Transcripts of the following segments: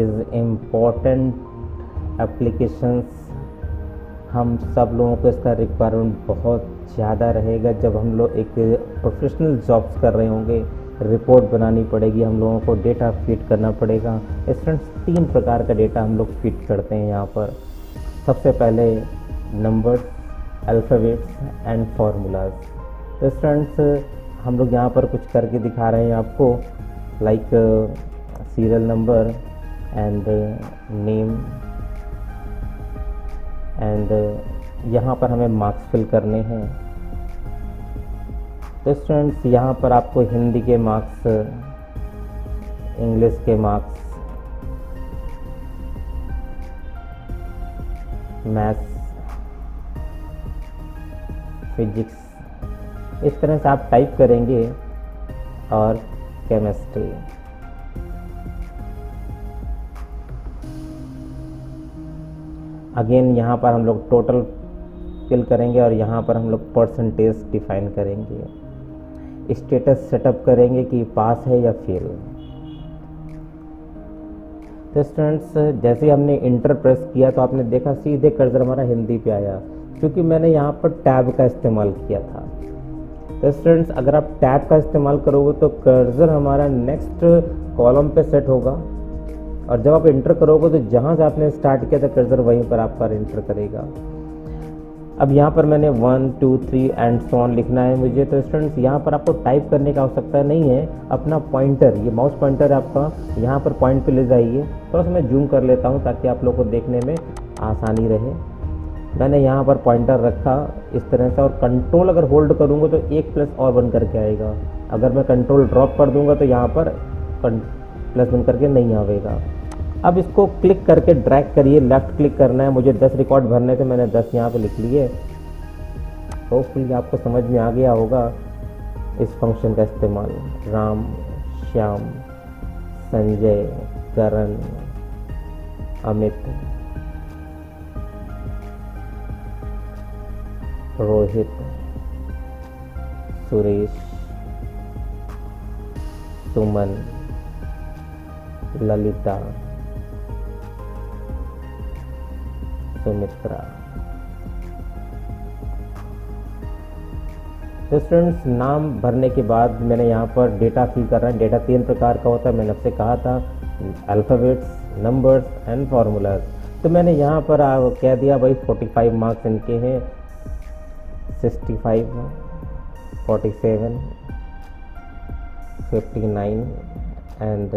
Is important applications. हम सब लोगों को इसका रिक्वायरमेंट बहुत ज़्यादा रहेगा जब हम लोग एक प्रोफेशनल जॉब्स कर रहे होंगे। रिपोर्ट बनानी पड़ेगी, हम लोगों को डेटा फीड करना पड़ेगा। स्टूडेंट्स 3 प्रकार का डेटा हम लोग फीड करते हैं यहाँ पर। सबसे पहले नंबर्स, अल्फ़ाबेट्स एंड फार्मूलाज। तो स्टूडेंट्स हम लोग यहाँ पर कुछ करके दिखा रहे हैं आपको, like serial number and name and यहाँ पर हमें मार्क्स फिल करने हैं। तो स्टूडेंट्स यहाँ पर आपको हिंदी के मार्क्स, इंग्लिश के मार्क्स, मैथ्स, फिजिक्स, इस तरह से आप टाइप करेंगे, और केमिस्ट्री। अगेन यहाँ पर हम लोग टोटल फिल करेंगे और यहाँ पर हम लोग परसेंटेज डिफाइन करेंगे। स्टेटस सेटअप करेंगे कि पास है या फेल। तो स्टूडेंट्स जैसे हमने इंटर प्रेस किया तो आपने देखा सीधे कर्सर हमारा हिंदी पे आया, क्योंकि मैंने यहाँ पर टैब का इस्तेमाल किया था। तो स्टूडेंट्स अगर आप टैब का इस्तेमाल करोगे तो कर्सर हमारा नेक्स्ट कॉलम पे सेट होगा, और जब आप इंटर करोगे तो जहाँ से आपने स्टार्ट किया था कर्सर वहीं पर आपका इंटर करेगा। अब यहाँ पर मैंने 1 2 3 एंड सो ऑन लिखना है मुझे। तो स्टूडेंट्स यहाँ पर आपको टाइप करने की आवश्यकता नहीं है, अपना पॉइंटर, ये माउस पॉइंटर आपका यहाँ पर पॉइंट पे ले जाइए। थोड़ा सा मैं जूम कर लेता हूँ ताकि आप लोग को देखने में आसानी रहे। मैंने यहाँ पर पॉइंटर रखा इस तरह से, और कंट्रोल अगर होल्ड करूँगा तो 1 प्लस और बन करके आएगा। अगर मैं कंट्रोल ड्रॉप कर दूँगा तो यहाँ पर प्लस बन करके नहीं आएगा। अब इसको क्लिक करके ड्रैग करिए, लेफ्ट क्लिक करना है। मुझे 10 रिकॉर्ड भरने थे, मैंने 10 यहाँ पे लिख लिए। होपफुली आपको समझ में आ गया होगा इस फंक्शन का इस्तेमाल। राम, श्याम, संजय, करण, अमित, रोहित, सुरेश, सुमन, ललिता, सुमित्रा। तो स्टूडेंट्स नाम भरने के बाद मैंने यहाँ पर डेटा फिल कर रहा है। डेटा 3 प्रकार का होता है, मैंने आपसे कहा था, अल्फ़ाबेट्स, नंबर्स एंड फार्मूलाज। तो मैंने यहाँ पर कह दिया भाई 45 मार्क्स इनके हैं, 65, 47, 59 एंड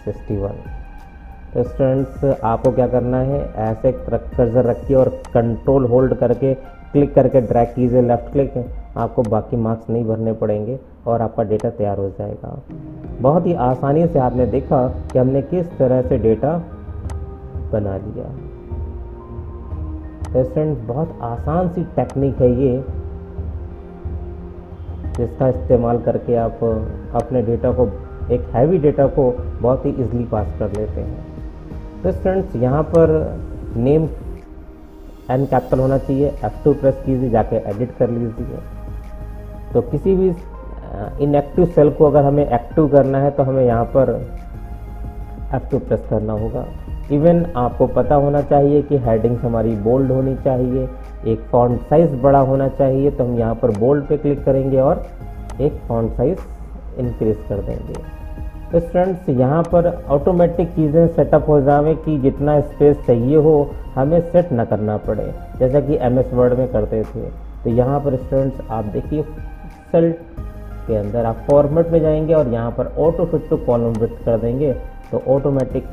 61। तो स्टूडेंट्स आपको क्या करना है, ऐसे कर्सर रखिए और कंट्रोल होल्ड करके क्लिक करके ड्रैग कीजिए, लेफ्ट क्लिक। आपको बाकी मार्क्स नहीं भरने पड़ेंगे और आपका डेटा तैयार हो जाएगा। बहुत ही आसानी से आपने देखा कि हमने किस तरह से डेटा बना लिया। तो स्टूडेंट्स बहुत आसान सी टेक्निक है ये, जिसका इस्तेमाल करके आप अपने डेटा को, एक हैवी डेटा को बहुत ही इजीली पास कर लेते हैं। तो स्टूडेंट्स यहाँ पर नेम एन कैपिटल होना चाहिए। F2 प्रेस कीजिए, जाके एडिट कर लीजिए। तो किसी भी इनएक्टिव सेल को अगर हमें एक्टिव करना है तो हमें यहाँ पर F2 प्रेस करना होगा। इवन आपको पता होना चाहिए कि हेडिंग्स हमारी बोल्ड होनी चाहिए, एक फॉन्ट साइज बड़ा होना चाहिए। तो हम यहाँ पर बोल्ड पे क्लिक करेंगे और एक फॉन्ट साइज इंक्रीज कर देंगे। तो स्टूडेंट्स यहाँ पर ऑटोमेटिक चीज़ें सेटअप हो जावे कि जितना स्पेस चाहिए हो हमें सेट ना करना पड़े, जैसा कि MS वर्ड में करते थे। तो यहाँ पर स्टूडेंट्स आप देखिए सेल के अंदर आप फॉर्मेट में जाएंगे और यहाँ पर auto fit to column width कर देंगे, तो ऑटोमेटिक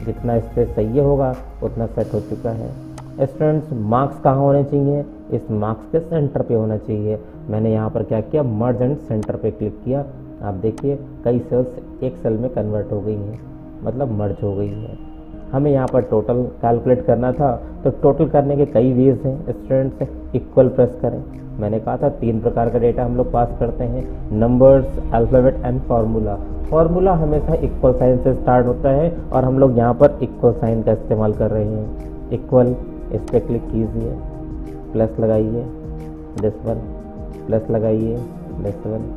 जितना स्पेस चाहिए होगा उतना सेट हो चुका है। स्टूडेंट्स मार्क्स कहाँ होने चाहिए, इस मार्क्स के सेंटर पे होना चाहिए। मैंने यहाँ पर क्या किया, मर्ज एंड सेंटर पे क्लिक किया। आप देखिए कई सेल्स एक सेल में कन्वर्ट हो गई हैं, मतलब मर्ज हो गई है। हमें यहाँ पर टोटल कैलकुलेट करना था, तो टोटल करने के कई वेज हैं स्टूडेंट्स। इक्वल प्रेस करें, मैंने कहा था 3 प्रकार का डेटा हम लोग पास करते हैं, numbers, alphabet and formula. Formula हमेशा इक्वल साइन से स्टार्ट होता है और हम लोग यहाँ पर इक्वल साइन का इस्तेमाल कर रहे हैं। इक्वल, इस पर क्लिक कीजिए, प्लस लगाइए, दिस वन, प्लस लगाइए, दिस वन,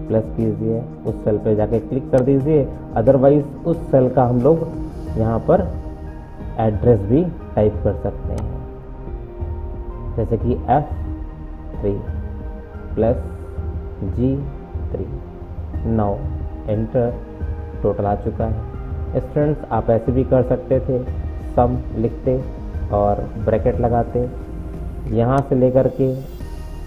प्लस कीजिए, उस सेल पे जाके क्लिक कर दीजिए। अदरवाइज उस सेल का हम लोग यहाँ पर एड्रेस भी टाइप कर सकते हैं, जैसे कि F3 plus G3। Now enter, total आ चुका है। स्टूडेंट्स आप ऐसे भी कर सकते थे, सम लिखते और ब्रैकेट लगाते, यहाँ से लेकर के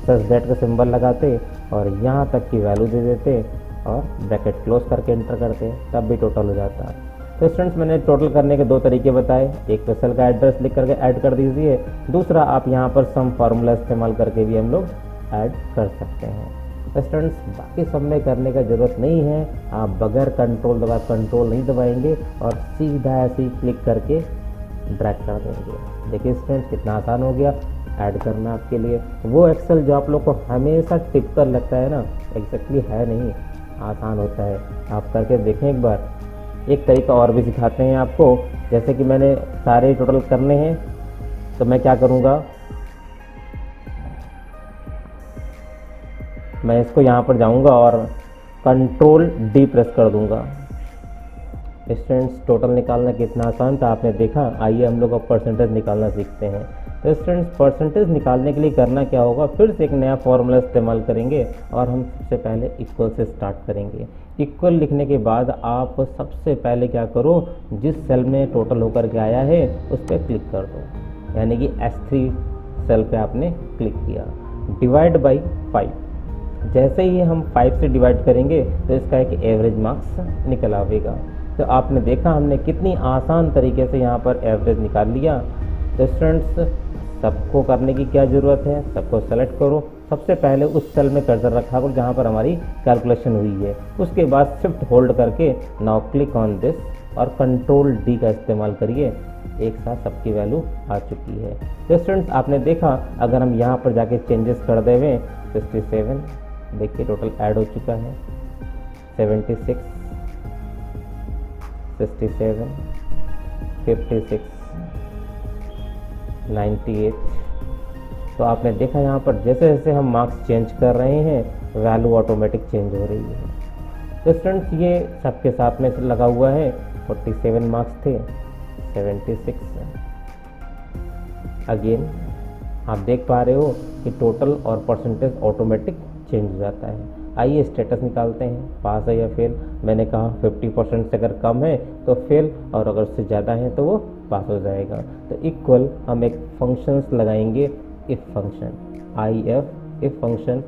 सच दैट का सिंबल लगाते और यहाँ तक की वैल्यू दे देते और ब्रैकेट क्लोज करके एंटर करते, तब भी टोटल हो जाता। तो स्टूडेंट्स मैंने टोटल करने के दो तरीके बताए, एक तो सेल का एड्रेस लिख करके ऐड कर दीजिए, दूसरा आप यहाँ पर सम फार्मूला इस्तेमाल करके भी हम लोग ऐड कर सकते हैं। तो स्टूडेंट्स बाकी सब में करने का ज़रूरत नहीं है, आप बगैर कंट्रोल दबा कंट्रोल नहीं दबाएंगे और सीधा ऐसे ही क्लिक करके ड्रैग कर देंगे। देखिए स्टूडेंट्स कितना आसान हो गया ऐड करना आपके लिए। वो एक्सेल जो आप लोग को हमेशा टिपिकल लगता है ना, एग्जैक्टली है नहीं, आसान होता है। आप करके देखें एक बार। एक तरीका और भी सिखाते हैं आपको, जैसे कि मैंने सारे टोटल करने हैं तो मैं क्या करूँगा, मैं इसको यहाँ पर जाऊँगा और कंट्रोल D प्रेस कर दूँगा। स्टूडेंट्स टोटल निकालना कितना आसान था आपने देखा। आइए हम लोग अब परसेंटेज निकालना सीखते हैं। तो स्टूडेंट्स परसेंटेज निकालने के लिए करना क्या होगा, फिर से एक नया फॉर्मूला इस्तेमाल करेंगे और हम सबसे पहले इक्वल से स्टार्ट करेंगे। इक्वल लिखने के बाद आप सबसे पहले क्या करो, जिस सेल में टोटल होकर के आया है उस पर क्लिक कर दो, यानी कि S3 सेल पे आपने क्लिक किया। डिवाइड बाई 5, जैसे ही हम 5 से डिवाइड करेंगे तो इसका एक एवरेज मार्क्स निकल आएगा। तो आपने देखा हमने कितनी आसान तरीके से यहाँ पर एवरेज निकाल लिया। तो स्टूडेंट्स सबको करने की क्या ज़रूरत है, सबको सेलेक्ट करो, सबसे पहले उस सेल में कर्सर रखा करो जहाँ पर हमारी कैलकुलेशन हुई है, उसके बाद शिफ्ट होल्ड करके नाउ क्लिक ऑन दिस और कंट्रोल D का इस्तेमाल करिए, एक साथ सबकी वैल्यू आ चुकी है। तो स्टूडेंट्स आपने देखा अगर हम यहाँ पर जाके चेंजेस कर देवें 67, देखिए टोटल ऐड हो चुका है, 76, 67, 56, 98। तो आपने देखा यहाँ पर जैसे जैसे हम मार्क्स चेंज कर रहे हैं वैल्यू ऑटोमेटिक चेंज हो रही है। तो स्टूडेंट्स ये सबके साथ में लगा हुआ है, 47 मार्क्स थे, 76। अगेन आप देख पा रहे हो कि टोटल और परसेंटेज ऑटोमेटिक चेंज हो जाता है। आइए स्टेटस निकालते हैं, पास है या फेल। मैंने कहा 50% से अगर कम है तो फेल और अगर उससे ज़्यादा है तो वो पास हो जाएगा। तो इक्वल हम एक फंक्शंस लगाएंगे, इफ फंक्शन, इफ फंक्शन।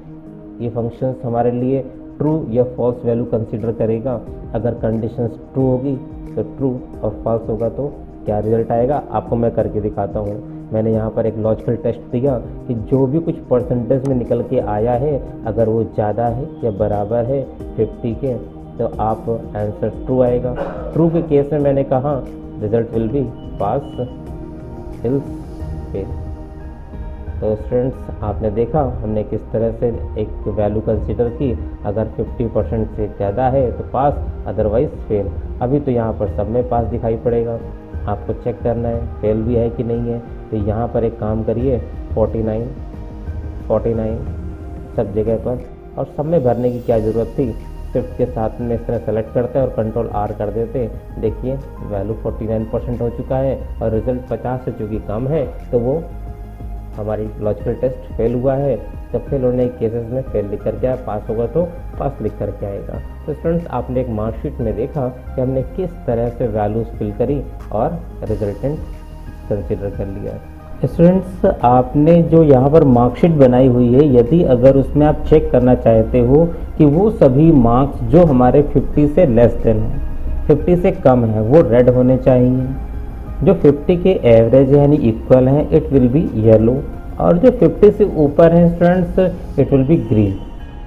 ये फंक्शंस हमारे लिए ट्रू या फॉल्स वैल्यू कंसीडर करेगा। अगर कंडीशंस ट्रू होगी तो ट्रू और फॉल्स होगा तो क्या रिजल्ट आएगा, आपको मैं करके दिखाता हूँ। मैंने यहाँ पर एक लॉजिकल टेस्ट दिया कि जो भी कुछ परसेंटेज में निकल के आया है अगर वो ज़्यादा है या बराबर है 50 के तो आप आंसर ट्रू आएगा। ट्रू के केस में मैंने कहा result will be pass, else fail. तो स्टूडेंट्स आपने देखा हमने किस तरह से एक वैल्यू कंसीडर की, अगर 50% से ज़्यादा है तो पास, अदरवाइज फेल। अभी तो यहाँ पर सब में पास दिखाई पड़ेगा, आपको चेक करना है फेल भी है कि नहीं है। तो यहाँ पर एक काम करिए 49 सब जगह पर, और सब में भरने की क्या ज़रूरत थी, शिफ्ट के साथ में इस तरह सेलेक्ट करते और कंट्रोल R कर देते। देखिए वैल्यू 49% हो चुका है और रिजल्ट 50 से चूँकि कम है तो वो हमारी लॉजिकल टेस्ट फेल हुआ है। तो फेल होने के केसेस में फेल लिख करके आया, पास होगा तो पास लिख करके आएगा। तो स्टूडेंट्स आपने एक मार्कशीट में देखा कि हमने किस तरह से वैल्यूज फिल करी और रिजल्टेंट कंसिडर कर लिया। स्टूडेंट्स आपने जो यहाँ पर मार्कशीट बनाई हुई है, यदि अगर उसमें आप चेक करना चाहते हो कि वो सभी मार्क्स जो हमारे 50 से लेस देन है, 50 से कम है, वो रेड होने चाहिए। जो 50 के एवरेज यानी इक्वल है इट विल बी येलो, और जो 50 से ऊपर है students it will be green.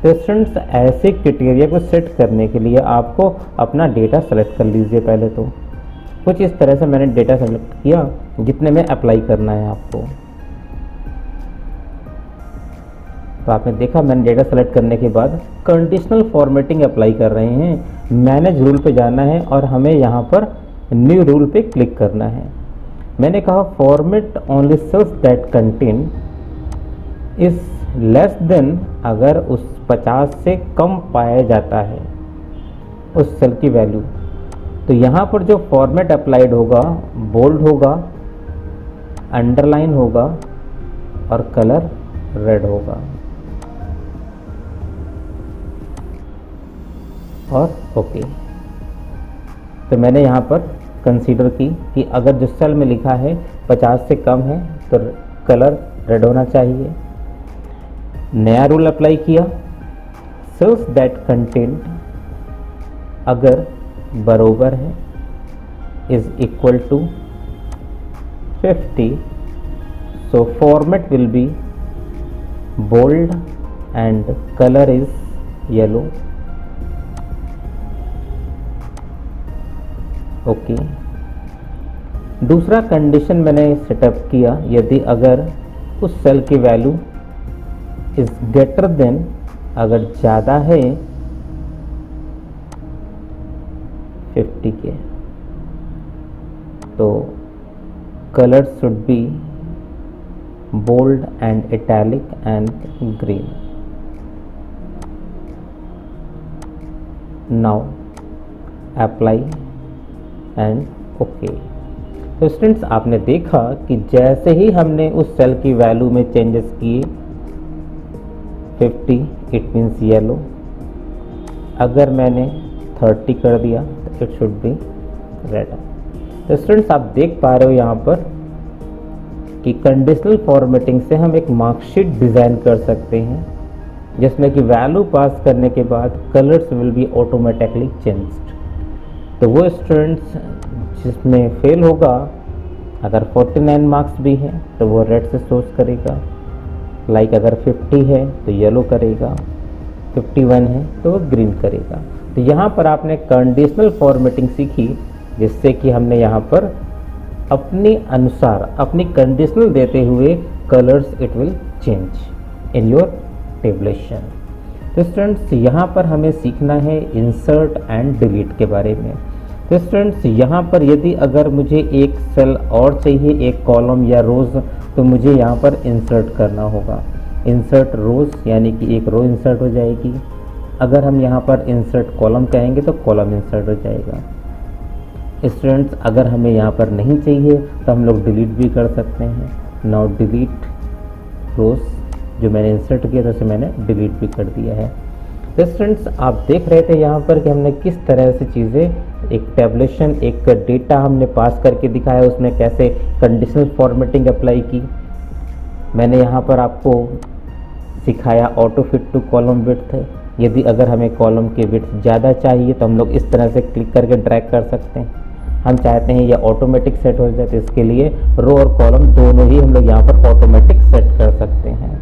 तो स्टूडेंट्स ऐसे क्राइटेरिया को सेट करने के लिए आपको अपना डेटा सेलेक्ट कर लीजिए। पहले तो कुछ इस तरह से मैंने डेटा सेलेक्ट किया जितने में अप्लाई करना है आपको। तो आपने देखा मैंने डेटा सेलेक्ट करने के बाद कंडीशनल फॉर्मेटिंग अप्लाई कर रहे हैं, मैनेज रूल पे जाना है और हमें यहाँ पर न्यू रूल पे क्लिक करना है। मैंने कहा format only cells that contain is less than, अगर उस 50 से कम पाया जाता है उस सेल की वैल्यू तो यहाँ पर जो फॉर्मेट अप्लाइड होगा, बोल्ड होगा, अंडरलाइन होगा और कलर रेड होगा। और ओके, तो मैंने यहाँ पर कंसीडर की कि अगर जो सेल में लिखा है 50 से कम है तो कलर रेड होना चाहिए। नया रूल अप्लाई किया, सेल्स दैट कंटेंट अगर बरोबर है is equal to 50, so format will be bold and color is yellow। Okay, दूसरा कंडीशन मैंने सेटअप किया, यदि अगर उस सेल की वैल्यू इज ग्रेटर देन, अगर ज़्यादा है 50 के, तो colors should be bold and italic and green। Now apply and OK। तो स्टूडेंट्स, आपने देखा कि जैसे ही हमने उस सेल की वैल्यू में चेंजेस किए, 50 इट मीन्स येलो, अगर मैंने 30 कर दिया तो इट शुड बी रेड। तो स्टूडेंट्स, आप देख पा रहे हो यहाँ पर कि कंडीशनल फॉर्मेटिंग से हम एक मार्कशीट डिज़ाइन कर सकते हैं जिसमें कि वैल्यू पास करने के बाद colours will be automatically changed. तो वो स्टूडेंट्स जिसमें फेल होगा, अगर 49 मार्क्स भी है तो वो रेड से सोर्स करेगा, लाइक अगर 50 है तो येलो करेगा, 51 है तो वो ग्रीन करेगा। तो यहाँ पर आपने कंडीशनल फॉर्मेटिंग सीखी, जिससे कि हमने यहाँ पर अपने अनुसार अपनी कंडीशनल देते हुए colours it will change in your tabulation. तो स्टूडेंट्स, यहाँ पर हमें सीखना है इंसर्ट एंड डिलीट के बारे में। तो स्टूडेंट्स, यहाँ पर यदि अगर मुझे एक सेल और चाहिए, एक कॉलम या रोज, तो मुझे यहाँ पर इंसर्ट करना होगा। इंसर्ट रोज यानी कि एक रो इंसर्ट हो जाएगी। अगर हम यहाँ पर इंसर्ट कॉलम कहेंगे तो कॉलम इंसर्ट हो जाएगा। स्टूडेंट्स, अगर हमें यहाँ पर नहीं चाहिए तो हम लोग डिलीट भी कर सकते हैं। नाउ डिलीट रोज, जो मैंने इंसर्ट किया था उसे मैंने डिलीट भी कर दिया है। तो स्टूडेंट्स, आप देख रहे थे यहाँ पर कि हमने किस तरह से चीज़ें, एक टेबलेशन, एक डेटा हमने पास करके दिखाया, उसमें कैसे कंडीशनल फॉर्मेटिंग अप्लाई की। मैंने यहाँ पर आपको सिखाया auto fit to column width है। यदि अगर हमें कॉलम की विड्थ ज़्यादा चाहिए तो हम लोग इस तरह से क्लिक करके ड्रैग कर सकते हैं। हम चाहते हैं ये ऑटोमेटिक सेट हो जाए, तो इसके लिए रो और कॉलम दोनों ही हम लोग यहाँ पर ऑटोमेटिक सेट कर सकते हैं।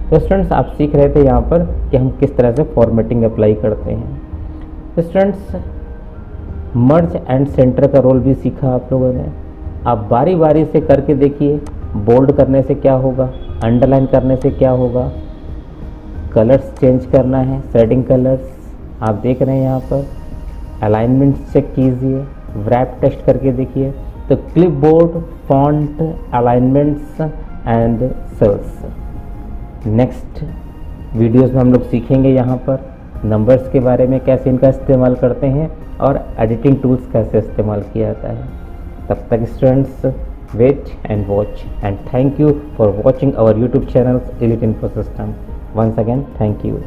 तो स्टूडेंट्स, आप सीख रहे थे यहाँ पर कि हम किस तरह से फॉर्मेटिंग अप्लाई करते हैं। तो स्टूडेंट्स, मर्ज एंड सेंटर का रोल भी सीखा आप लोगों ने। आप बारी बारी से करके देखिए, बोल्ड करने से क्या होगा, अंडरलाइन करने से क्या होगा, कलर्स चेंज करना है, शेडिंग कलर्स आप देख रहे हैं यहाँ पर, अलाइनमेंट चेक कीजिए, व्रैप टेस्ट करके देखिए। तो clipboard, font, alignments and cells. Next videos में हम लोग सीखेंगे यहाँ पर नंबर्स के बारे में, कैसे इनका इस्तेमाल करते हैं और एडिटिंग टूल्स कैसे इस्तेमाल किया जाता है। तब तक students, wait and watch, and thank you for watching our YouTube channel Elite Info System. Once again, thank you.